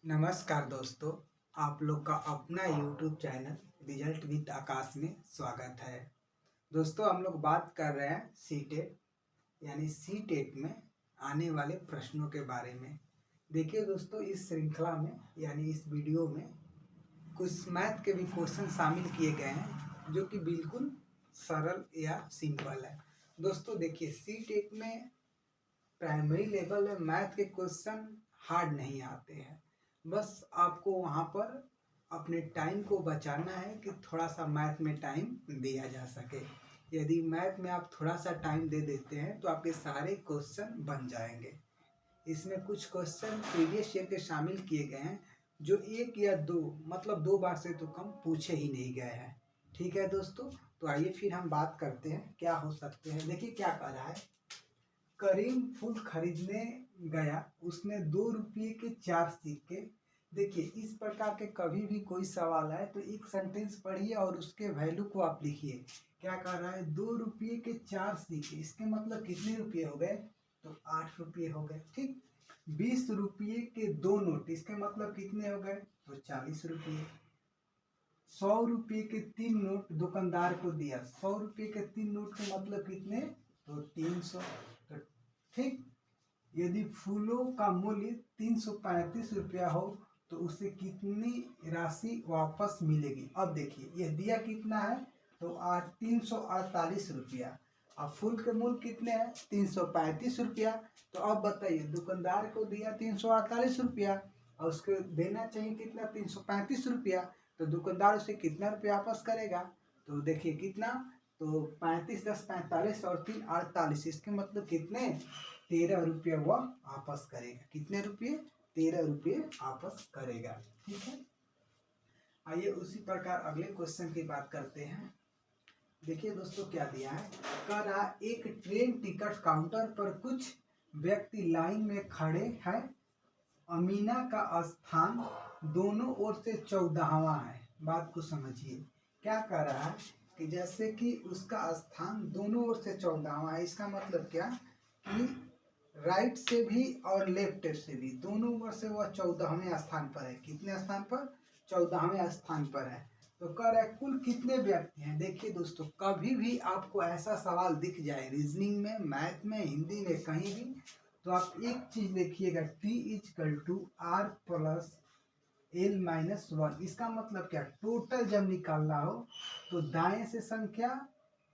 नमस्कार दोस्तों, आप लोग का अपना YouTube चैनल रिजल्ट विद आकाश में स्वागत है। दोस्तों हम लोग बात कर रहे हैं सीटेट यानी सीटेट में आने वाले प्रश्नों के बारे में। देखिए दोस्तों, इस श्रृंखला में यानी इस वीडियो में कुछ मैथ के भी क्वेश्चन शामिल किए गए हैं जो कि बिल्कुल सरल या सिंपल है। दोस्तों देखिए, सीटेट में प्राइमरी लेवल में मैथ के क्वेश्चन हार्ड नहीं आते हैं। बस आपको वहाँ पर अपने टाइम को बचाना है कि थोड़ा सा मैथ में टाइम दिया जा सके। यदि मैथ में आप थोड़ा सा टाइम दे देते हैं तो आपके सारे क्वेश्चन बन जाएंगे। इसमें कुछ क्वेश्चन प्रीवियस ईयर के शामिल किए गए हैं जो एक या दो मतलब 2 बार से तो कम पूछे ही नहीं गए हैं। ठीक है दोस्तों, तो आइए फिर हम बात करते हैं क्या हो सकते हैं। देखिए क्या कह रहा है, करीम फूल खरीदने गया, उसने 2 रुपये के 4 सिक्के। देखिए इस प्रकार के कभी भी कोई सवाल आए तो एक सेंटेंस पढ़िए और उसके वैल्यू को आप लिखिए। क्या कह रहा है, 2 रुपये के 4 सिक्के, इसके मतलब कितने रुपये हो गए, तो 8 रुपये हो गए। ठीक, 20 रुपये के 2 नोट, इसके मतलब कितने हो गए, तो 40 रुपये। 100 रुपये के 3 नोट दुकानदार को दिया, 100 रुपये के 3 नोट के मतलब कितने, तो 300। तो ठीक, यदि फूलों का मूल्य 335 रुपया हो तो उसे कितनी राशि वापस मिलेगी। अब देखिए यह दिया कितना है, तो 348 रुपया। अब फूल के मूल्य कितने हैं, 335 रुपया। तो अब बताइए, दुकानदार को दिया 348 रुपया और उसको देना चाहिए कितना, 335 रुपया। तो दुकानदार उसे कितना रुपया वापस करेगा, तो देखिए कितना, तो 35 10 45 और 3 48, इसके मतलब कितने, 13 रुपये वह वापस करेगा। कितने रुपये, 13 रुपये वापस करेगा। ठीक है, आइए उसी प्रकार अगले क्वेश्चन की बात करते हैं। देखिए दोस्तों क्या दिया है, कह रहा एक ट्रेन टिकट काउंटर पर कुछ व्यक्ति लाइन में खड़े हैं। अमीना का स्थान दोनों ओर से 14वां है। बात को समझिए, क्या कह रहा है कि जैसे कि उसका स्थान दोनों ओर से 14वां है, इसका मतलब क्या कि राइट से भी और लेफ्ट से भी दोनों ओर से वह 14वें स्थान पर है। कितने स्थान पर, 14वें स्थान पर है। तो कह रहा है कुल कितने व्यक्ति हैं। देखिए दोस्तों, कभी भी आपको ऐसा सवाल दिख जाए रीजनिंग में, मैथ में, हिंदी में, कहीं भी, तो आप एक चीज देखिएगा, T=R प्लस L माइनस 1। इसका मतलब क्या, टोटल जब निकालना हो तो दाएं से संख्या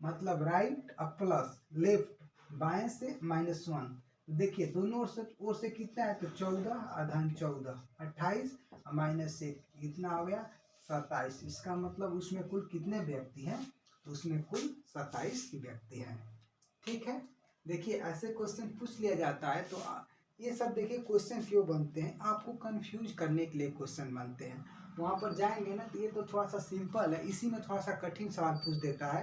मतलब राइट और प्लस लेफ्ट बाएं से -1। देखिए दोनों ओर से कितना है, तो 14 अधन 14 28 -1 कितना हो गया, 27। इसका मतलब उसमें कुल कितने व्यक्ति हैं, उसमें कुल 27 व्यक्ति हैं। ठीक है, देखिए ऐसे क्वेश्चन पूछ लिया जाता है तो ये सब देखिए क्वेश्चन क्यों बनते हैं, आपको कंफ्यूज करने के लिए क्वेश्चन बनते हैं। वहाँ पर जाएंगे ना तो ये तो थोड़ा सा सिंपल है, इसी में थोड़ा सा कठिन सवाल पूछ देता है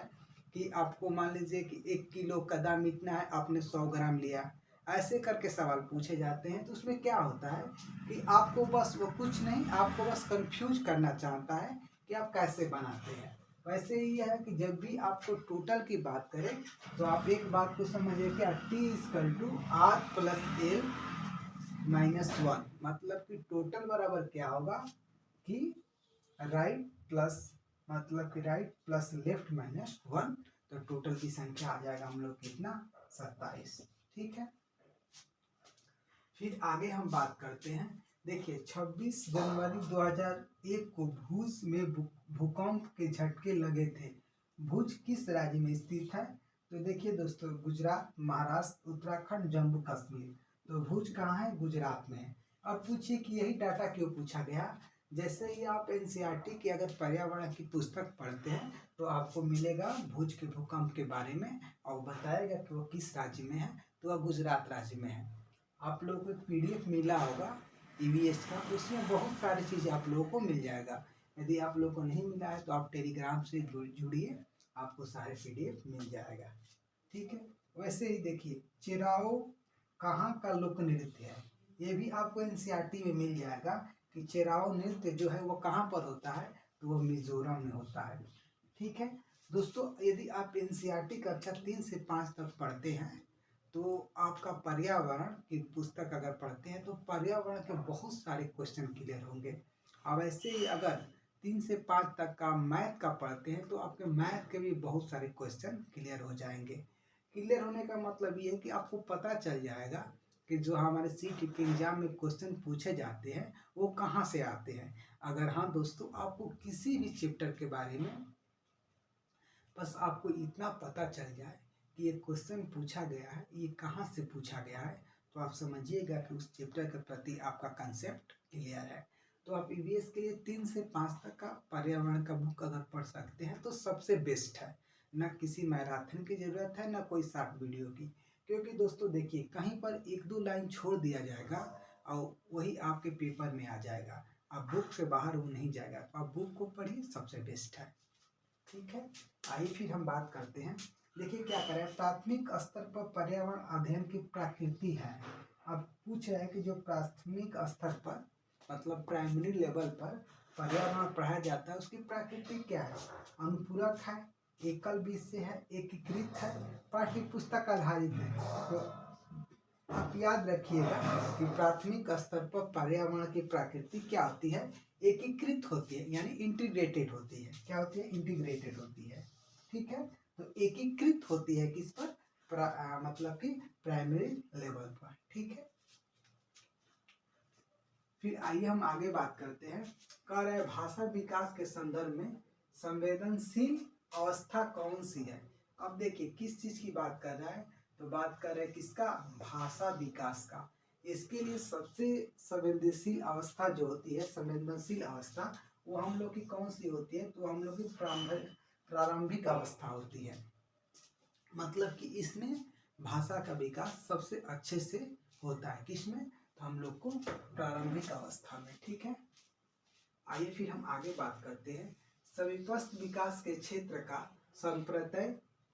कि आपको मान लीजिए कि 1 किलो का दाम इतना है, आपने 100 ग्राम लिया, ऐसे करके सवाल पूछे जाते हैं। तो उसमें क्या होता है कि आपको बस वो कुछ नहीं, आपको बस कंफ्यूज करना चाहता है कि आप कैसे बनाते हैं। वैसे ही है कि जब भी आपको टोटल की बात करें तो आप एक बात को समझिए, क्या T=R प्लस L माइनस 1, मतलब कि टोटल बराबर क्या होगा कि राइट प्लस मतलब कि राइट प्लस लेफ्ट माइनस 1। तो टोटल की संख्या आ जाएगा हम लोग कितना, 27। ठीक है, फिर आगे हम बात करते हैं। देखिए 26 जनवरी 2001 को भुज में भूकंप के झटके लगे थे। भुज किस राज्य में स्थित है, तो देखिए दोस्तों, गुजरात, महाराष्ट्र, उत्तराखंड, जम्मू कश्मीर। तो भुज कहाँ है, गुजरात में है। अब पूछिए कि यही डाटा क्यों पूछा गया। जैसे ही आप एनसीईआरटी की अगर पर्यावरण की पुस्तक पढ़ते हैं तो आपको मिलेगा भुज के भूकंप के बारे में और बताएगा कि वो किस राज्य में है, तो वह गुजरात राज्य में है। आप लोगों को एक PDF मिला होगा EVS का, उसमें बहुत सारी चीज़ें आप लोगों को मिल जाएगा। यदि आप लोगों को नहीं मिला है तो आप टेलीग्राम से जुड़िए, आपको सारे PDF मिल जाएगा। ठीक है, वैसे ही देखिए चिराओ कहाँ का लोक नृत्य है, ये भी आपको NCERT में मिल जाएगा कि चिराओ नृत्य जो है वो कहाँ पर होता है, तो वो मिजोरम में होता है। ठीक है दोस्तों, यदि आप NCERT कक्षा 3 से 5 तक पढ़ते हैं तो आपका पर्यावरण की पुस्तक अगर पढ़ते हैं तो पर्यावरण के बहुत सारे क्वेश्चन क्लियर होंगे। अब ऐसे ही अगर 3 से 5 तक का मैथ का पढ़ते हैं तो आपके मैथ के भी बहुत सारे क्वेश्चन क्लियर हो जाएंगे। क्लियर होने का मतलब ये है कि आपको पता चल जाएगा कि जो हमारे सीट के एग्जाम में क्वेश्चन पूछे जाते हैं वो कहाँ से आते हैं। अगर हाँ दोस्तों, आपको किसी भी चैप्टर के बारे में बस आपको इतना पता चल जाए कि ये क्वेश्चन पूछा गया है, ये कहाँ से पूछा गया है, तो आप समझिएगा कि उस चैप्टर के प्रति आपका कंसेप्ट क्लियर है। तो आप ईवीएस के लिए 3 से 5 तक का पर्यावरण का बुक अगर पढ़ सकते हैं तो सबसे बेस्ट है। ना किसी मैराथन की ज़रूरत है, ना कोई शॉर्ट वीडियो की। क्योंकि दोस्तों देखिए, कहीं पर 1-2 लाइन छोड़ दिया जाएगा और वही आपके पेपर में आ जाएगा। आप बुक से बाहर वो नहीं जाएगा, तो आप बुक को पढ़िए, सबसे बेस्ट है। ठीक है, आइए फिर हम बात करते हैं। देखिए क्या करें, प्राथमिक स्तर पर पर्यावरण अध्ययन की प्रकृति है। अब पूछ रहे हैं कि जो प्राथमिक स्तर पर मतलब प्राइमरी लेवल पर पर्यावरण पढ़ाया जाता है उसकी प्रकृति क्या है। अनुपूरक है, एकल विषय है, एकीकृत है, पाठ्य पुस्तक आधारित है। तो आप याद रखिएगा कि प्राथमिक स्तर पर पर्यावरण की प्रकृति क्या होती है, एकीकृत होती है, यानी इंटीग्रेटेड होती है। क्या होती है, इंटीग्रेटेड होती है। ठीक है, तो एकीकृत होती है किस पर, मतलब कि प्राइमरी लेवल पर। ठीक है, फिर आइए हम आगे बात करते हैं। कह रहे हैं भाषा विकास के संदर्भ में संवेदनशील अवस्था कौन सी है। अब देखिए किस चीज की बात कर रहा है, तो बात कर रहे हैं किसका, भाषा विकास का। इसके लिए सबसे संवेदनशील अवस्था जो होती है, संवेदनशील अवस्था, वो हम लोग की कौन सी होती है, तो हम लोग की प्रारंभिक अवस्था होती है। मतलब कि इसमें भाषा का विकास सबसे अच्छे से होता है। किसमें, तो हम लोग को प्रारंभिक अवस्था में। ठीक है, आइए फिर हम आगे बात करते हैं। सविपस्त विकास के क्षेत्र का संप्रत्यय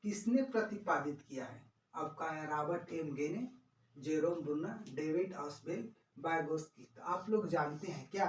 किसने प्रतिपादित किया है। अब का है रॉबर्ट एम गेने, जेरोम ब्रूनर, डेविड ऑस्वेल, वाइगोत्स्की। तो आप लोग जानते हैं क्या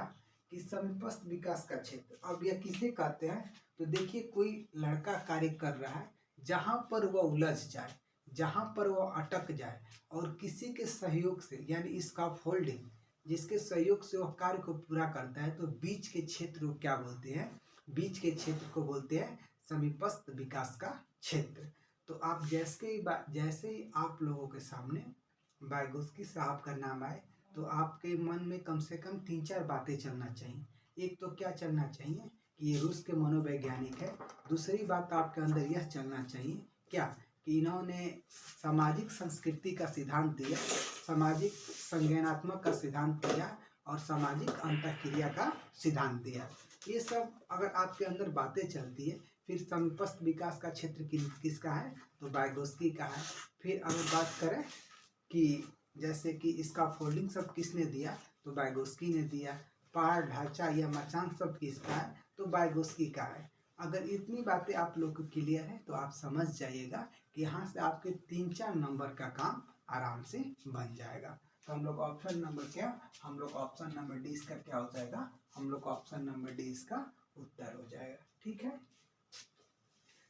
कि सविपस्त विकास का क्षेत्र, अब यह किसे कहते हैं, तो देखिए कोई लड़का कार्य कर रहा है जहाँ पर वह उलझ जाए, जहाँ पर वह अटक जाए और किसी के सहयोग से, यानी स्कैफोल्डिंग, जिसके सहयोग से वह कार्य को पूरा करता है, तो बीच के क्षेत्र को क्या बोलते हैं, बीच के क्षेत्र को बोलते हैं समीपस्थ विकास का क्षेत्र। तो आप जैसे ही आप लोगों के सामने वाइगोत्स्की साहब का नाम आए तो आपके मन में कम से कम 3-4 बातें चलना चाहिए। एक तो क्या चलना चाहिए कि ये रूस के मनोवैज्ञानिक है। दूसरी बात आपके अंदर यह चलना चाहिए क्या, कि इन्होंने सामाजिक संस्कृति का सिद्धांत दिया, सामाजिक संज्ञानात्मक का सिद्धांत दिया और सामाजिक अंतःक्रिया का सिद्धांत दिया। ये सब अगर आपके अंदर बातें चलती है, फिर समीपस्थ विकास का क्षेत्र किसका है, तो वाइगोत्स्की का है। फिर अगर बात करें कि जैसे कि इसका फोल्डिंग सब किसने दिया, तो वाइगोत्स्की ने दिया। पहाड़, ढांचा या मचान सब किसका है, तो वाइगोत्स्की का है। अगर इतनी बातें आप लोग को क्लियर है तो आप समझ जाइएगा कि यहाँ से आपके 3-4 नंबर का काम आराम से बन जाएगा। तो हम लोग ऑप्शन नंबर क्या, हम लोग ऑप्शन नंबर डी इसका क्या हो जाएगा, हम लोग ऑप्शन नंबर डी इसका उत्तर हो जाएगा। ठीक है,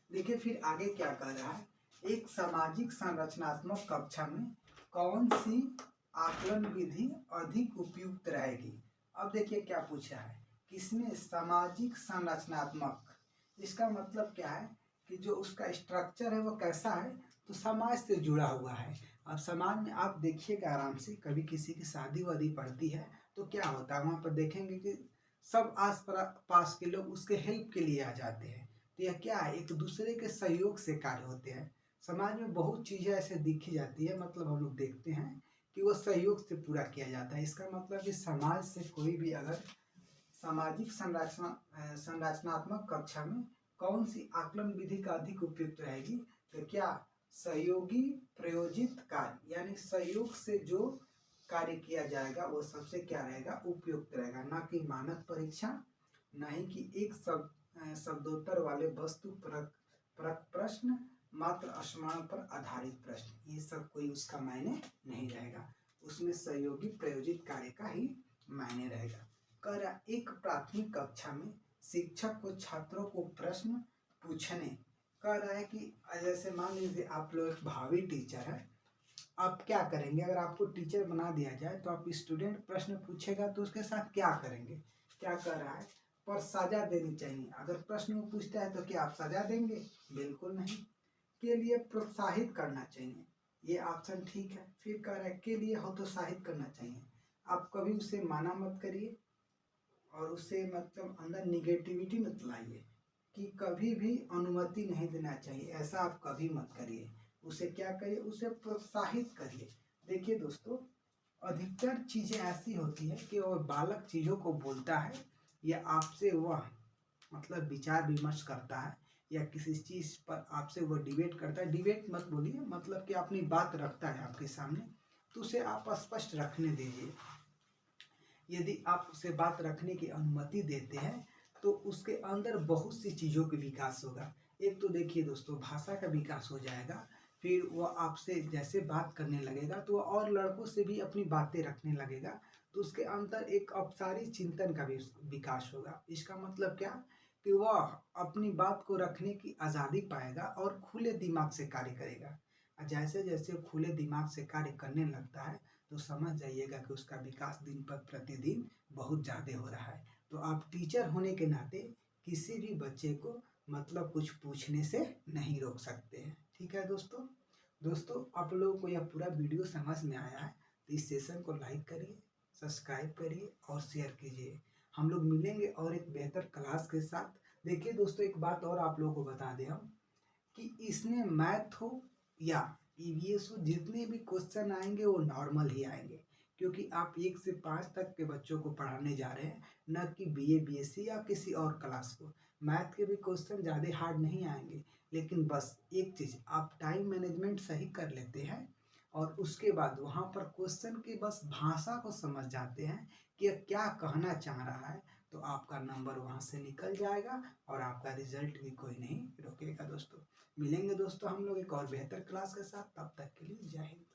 देखिए फिर आगे क्या कह रहा है, एक सामाजिक संरचनात्मक कक्षा में कौन सी आकलन विधि अधिक उपयुक्त रहेगी। अब देखिए क्या पूछा है, किसमें, सामाजिक संरचनात्मक। इसका मतलब क्या है कि जो उसका स्ट्रक्चर है वो कैसा है, तो समाज से जुड़ा हुआ है। अब समाज में आप देखिएगा आराम से, कभी किसी की शादी वादी पड़ती है तो क्या होता है, वहाँ पर देखेंगे कि सब आस पास के लोग उसके हेल्प के लिए आ जाते हैं। तो यह क्या है, एक दूसरे के सहयोग से कार्य होते हैं। समाज में बहुत चीज़ें ऐसे दिखी जाती है, मतलब हम लोग देखते हैं कि वो सहयोग से पूरा किया जाता है। इसका मतलब कि समाज से कोई भी अगर सामाजिक संरचनात्मक कक्षा में कौन सी आकलन विधि का अधिक उपयुक्त रहेगी, तो क्या, सहयोगी प्रयोजित कार्य, यानी सहयोग से जो कार्य किया जाएगा वो सबसे क्या रहेगा, उपयुक्त रहेगा। ना कि मानक परीक्षण, ना ही कि एक शब्दोत्तर वाले वस्तु परक प्रश्न, मात्र स्मरण पर आधारित प्रश्न, ये सब कोई उसका मायने नहीं रहेगा। उसमें सहयोगी प्रयोजित कार्य का ही मायने रहेगा। कह रहा एक प्राथमिक कक्षा में शिक्षक को छात्रों को प्रश्न पूछने, कह रहा है कि जैसे मान लीजिए आप लोग एक भावी टीचर है आप क्या करेंगे? अगर आपको टीचर बना दिया जाए तो आप स्टूडेंट प्रश्न पूछेगा तो उसके साथ क्या करेंगे? क्या कर रहा है? पर सजा देनी चाहिए। अगर प्रश्न वो पूछता है तो क्या आप सजा देंगे? बिल्कुल नहीं। के लिए प्रोत्साहित करना चाहिए, ये ऑप्शन ठीक है। फिर कह रहा है के लिए हतोत्साहित करना चाहिए। आप कभी उसे माना मत करिए और उसे मतलब अंदर निगेटिविटी मत लाइए कि कभी भी अनुमति नहीं देना चाहिए, ऐसा आप कभी मत करिए। उसे क्या करिए? उसे प्रोत्साहित करिए। देखिए दोस्तों, अधिकतर चीज़ें ऐसी होती है कि वह बालक चीज़ों को बोलता है या आपसे वह मतलब विचार विमर्श करता है या किसी चीज़ पर आपसे वह डिबेट करता है। डिबेट मत बोलिए, मतलब कि अपनी बात रखता है आपके सामने, तो उसे आप स्पष्ट रखने दीजिए। यदि आप उसे बात रखने की अनुमति देते हैं तो उसके अंदर बहुत सी चीज़ों का विकास होगा। एक तो देखिए दोस्तों, भाषा का विकास हो जाएगा। फिर वह आपसे जैसे बात करने लगेगा तो वह और लड़कों से भी अपनी बातें रखने लगेगा, तो उसके अंदर एक अपसारी चिंतन का भी विकास होगा। इसका मतलब क्या? कि वह अपनी बात को रखने की आज़ादी पाएगा और खुले दिमाग से कार्य करेगा। जैसे जैसे खुले दिमाग से कार्य करने लगता है तो समझ जाइएगा कि उसका विकास दिन पर प्रतिदिन बहुत ज़्यादा हो रहा है। तो आप टीचर होने के नाते किसी भी बच्चे को मतलब कुछ पूछने से नहीं रोक सकते हैं। ठीक है दोस्तों? दोस्तों, आप लोगों को यह पूरा वीडियो समझ में आया है तो इस सेशन को लाइक करिए, सब्सक्राइब करिए और शेयर कीजिए। हम लोग मिलेंगे और एक बेहतर क्लास के साथ। देखिए दोस्तों, एक बात और आप लोगों को बता दें हम कि इसमें मैथ हो या ईवीएस हो, जितने भी क्वेश्चन आएंगे वो नॉर्मल ही आएंगे, क्योंकि आप 1 से 5 तक के बच्चों को पढ़ाने जा रहे हैं, न कि बीए बीएससी या किसी और क्लास को। मैथ के भी क्वेश्चन ज़्यादा हार्ड नहीं आएंगे, लेकिन बस एक चीज़, आप टाइम मैनेजमेंट सही कर लेते हैं और उसके बाद वहाँ पर क्वेश्चन की बस भाषा को समझ जाते हैं कि यह क्या कहना चाह रहा है, तो आपका नंबर वहाँ से निकल जाएगा और आपका रिजल्ट भी कोई नहीं रोकेगा दोस्तों। मिलेंगे दोस्तों हम लोग एक और बेहतर क्लास के साथ, तब तक के लिए जय हिंद।